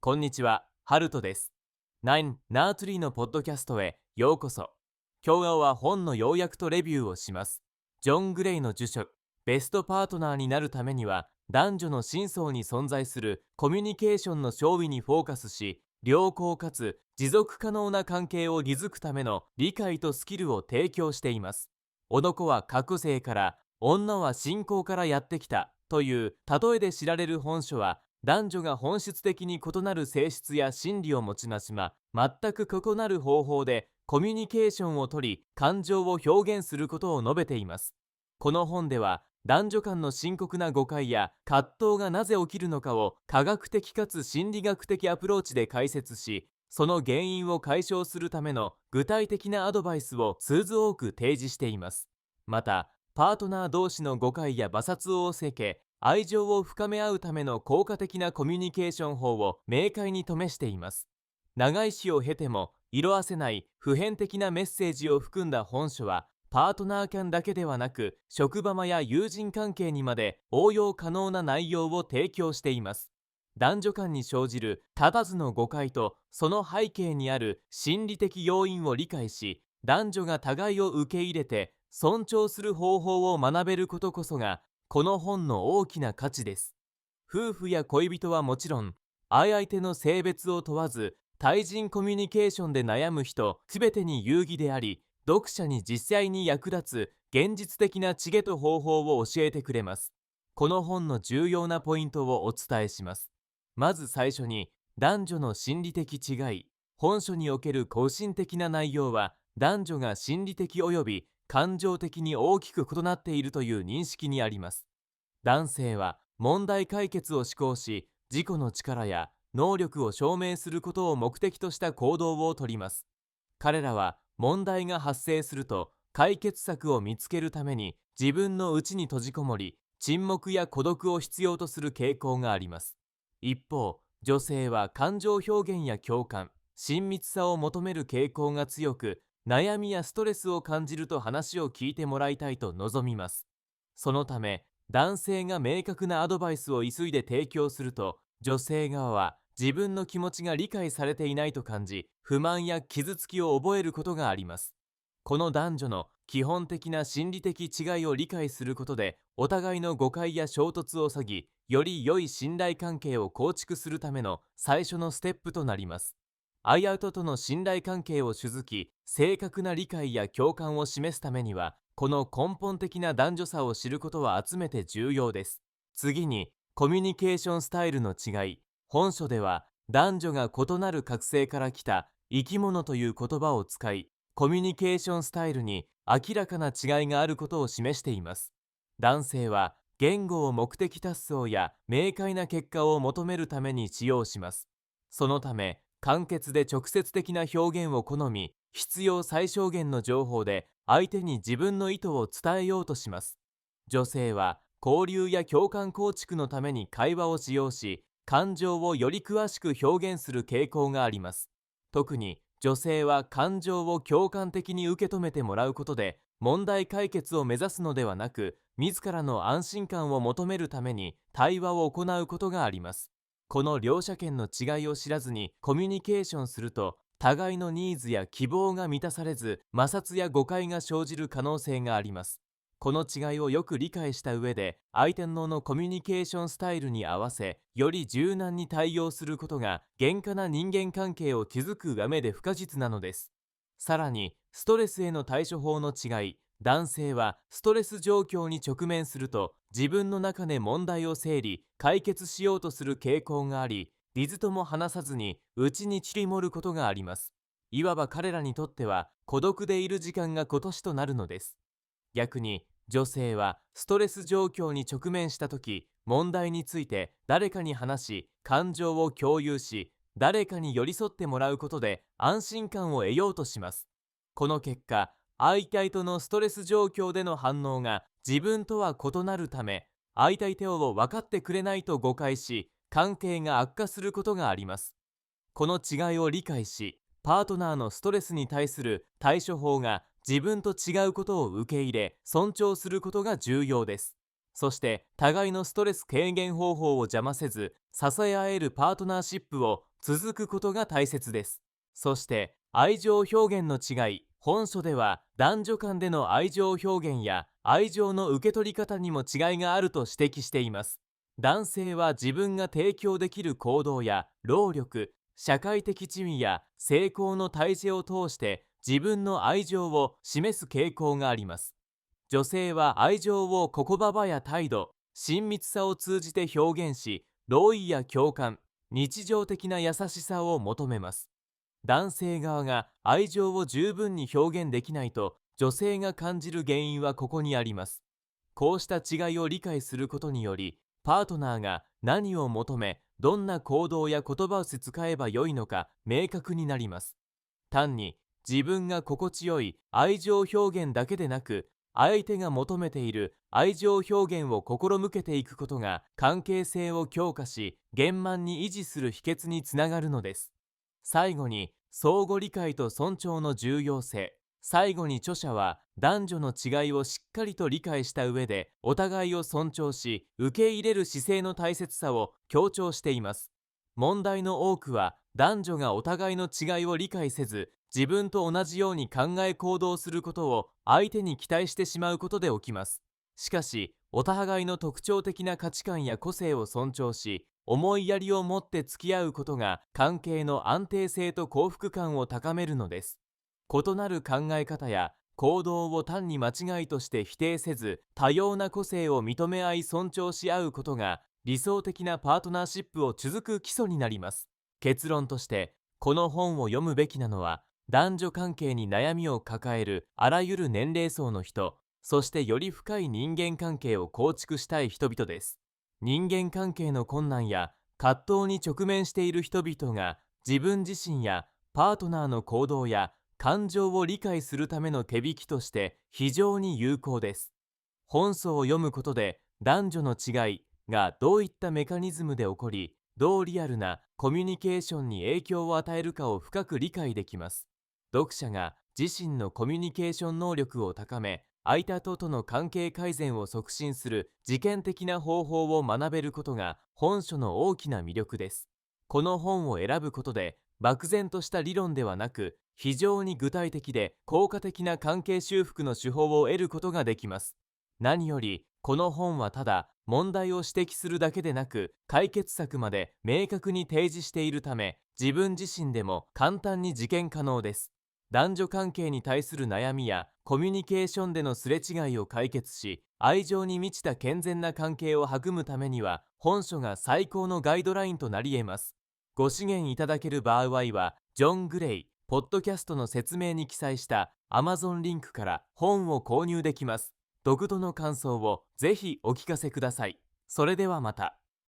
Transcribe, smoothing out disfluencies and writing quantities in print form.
こんにちは、ハルトです。9ナートリーのポッドキャストへようこそ。今日は本の要約とレビューをします。ジョン・グレイの著書、ベストパートナーになるためには、男女の深層に存在するコミュニケーションの勝利にフォーカスし、良好かつ持続可能な関係を築くための理解とスキルを提供しています。男は覚醒から、女は信仰からやってきたという例えで知られる本書は、男女が本質的に異なる性質や心理を持ちますが、全く異なる方法でコミュニケーションをとり、感情を表現することを述べています。この本では、男女間の深刻な誤解や葛藤がなぜ起きるのかを科学的かつ心理学的アプローチで解説し、その原因を解消するための具体的なアドバイスを数多く提示しています。また、パートナー同士の誤解や摩擦を避け、愛情を深め合うための効果的なコミュニケーション法を明快に示しています。長い詩を経ても色褪せない普遍的なメッセージを含んだ本書は、パートナー間だけではなく、職場や友人関係にまで応用可能な内容を提供しています。男女間に生じるただずの誤解とその背景にある心理的要因を理解し、男女が互いを受け入れて尊重する方法を学べることこそが、この本の大きな価値です。夫婦や恋人はもちろん、相手の性別を問わず、対人コミュニケーションで悩む人すべてに有義であり、読者に実際に役立つ現実的な知恵と方法を教えてくれます。この本の重要なポイントをお伝えします。まず最初に、男女の心理的違い。本書における個人的な内容は、男女が心理的及び感情的に大きく異なっているという認識にあります。男性は問題解決を思考し、自己の力や能力を証明することを目的とした行動をとります。彼らは問題が発生すると、解決策を見つけるために自分の内に閉じこもり、沈黙や孤独を必要とする傾向があります。一方、女性は感情表現や共感、親密さを求める傾向が強く、悩みやストレスを感じると話を聞いてもらいたいと望みます。そのため、男性が明確なアドバイスを急いで提供すると、女性側は自分の気持ちが理解されていないと感じ、不満や傷つきを覚えることがあります。この男女の基本的な心理的違いを理解することで、お互いの誤解や衝突を避ぎ、より良い信頼関係を構築するための最初のステップとなります。相手との信頼関係を築き、正確な理解や共感を示すためには、この根本的な男女差を知ることは集めて重要です。次に、コミュニケーションスタイルの違い。本書では、男女が異なる覚醒から来た生き物という言葉を使い、コミュニケーションスタイルに明らかな違いがあることを示しています。男性は、言語を目的達成や明快な結果を求めるために使用します。そのため、簡潔で直接的な表現を好み、必要最小限の情報で相手に自分の意図を伝えようとします。女性は交流や共感構築のために会話を使用し、感情をより詳しく表現する傾向があります。特に女性は感情を共感的に受け止めてもらうことで、問題解決を目指すのではなく、自らの安心感を求めるために対話を行うことがあります。この両者間の違いを知らずにコミュニケーションすると、互いのニーズや希望が満たされず、摩擦や誤解が生じる可能性があります。この違いをよく理解した上で、相手のコミュニケーションスタイルに合わせ、より柔軟に対応することが、厳化な人間関係を築く上で不可実なのです。さらに、ストレスへの対処法の違い。男性はストレス状況に直面すると、自分の中で問題を整理、解決しようとする傾向があり、リズとも話さずに内に散りもることがあります。いわば彼らにとっては孤独でいる時間が今年となるのです。逆に、女性はストレス状況に直面した時、問題について誰かに話し、感情を共有し、誰かに寄り添ってもらうことで安心感を得ようとします。この結果、相手とのストレス状況での反応が自分とは異なるため、相手を分かってくれないと誤解し、関係が悪化することがあります。この違いを理解し、パートナーのストレスに対する対処法が自分と違うことを受け入れ、尊重することが重要です。そして互いのストレス軽減方法を邪魔せず支え合えるパートナーシップを続くことが大切です。そして愛情表現の違い。本書では男女間での愛情表現や愛情の受け取り方にも違いがあると指摘しています。男性は自分が提供できる行動や労力、社会的地位や成功の体制を通して自分の愛情を示す傾向があります。女性は愛情を言葉や態度、親密さを通じて表現し、同意や共感、日常的な優しさを求めます。男性側が愛情を十分に表現できないと女性が感じる原因はここにあります。こうした違いを理解することにより、パートナーが何を求め、どんな行動や言葉を使えばよいのか明確になります。単に自分が心地よい愛情表現だけでなく、相手が求めている愛情表現を試みけていくことが関係性を強化し、円満に維持する秘訣につながるのです。最後に、相互理解と尊重の重要性。最後に著者は男女の違いをしっかりと理解した上で、お互いを尊重し受け入れる姿勢の大切さを強調しています。問題の多くは男女がお互いの違いを理解せず、自分と同じように考え行動することを相手に期待してしまうことで起きます。しかし、お互いの特徴的な価値観や個性を尊重し、思いやりを持って付き合うことが関係の安定性と幸福感を高めるのです。異なる考え方や行動を単に間違いとして否定せず、多様な個性を認め合い尊重し合うことが理想的なパートナーシップを築く基礎になります。結論として、この本を読むべきなのは、男女関係に悩みを抱えるあらゆる年齢層の人、そしてより深い人間関係を構築したい人々です。人間関係の困難や葛藤に直面している人々が自分自身やパートナーの行動や感情を理解するための手引きとして非常に有効です。本書を読むことで男女の違いがどういったメカニズムで起こり、どうリアルなコミュニケーションに影響を与えるかを深く理解できます。読者が自身のコミュニケーション能力を高め、相手との関係改善を促進する実験的な方法を学べることが本書の大きな魅力です。この本を選ぶことで、漠然とした理論ではなく、非常に具体的で効果的な関係修復の手法を得ることができます。何より、この本はただ問題を指摘するだけでなく、解決策まで明確に提示しているため、自分自身でも簡単に実験可能です。男女関係に対する悩みやコミュニケーションでのすれ違いを解決し、愛情に満ちた健全な関係を育むためには、本書が最高のガイドラインとなり得ます。ご支援いただける場合は、ジョン・グレイ、ポッドキャストの説明に記載した Amazon リンクから本を購入できます。読後の感想をぜひお聞かせください。それではまた。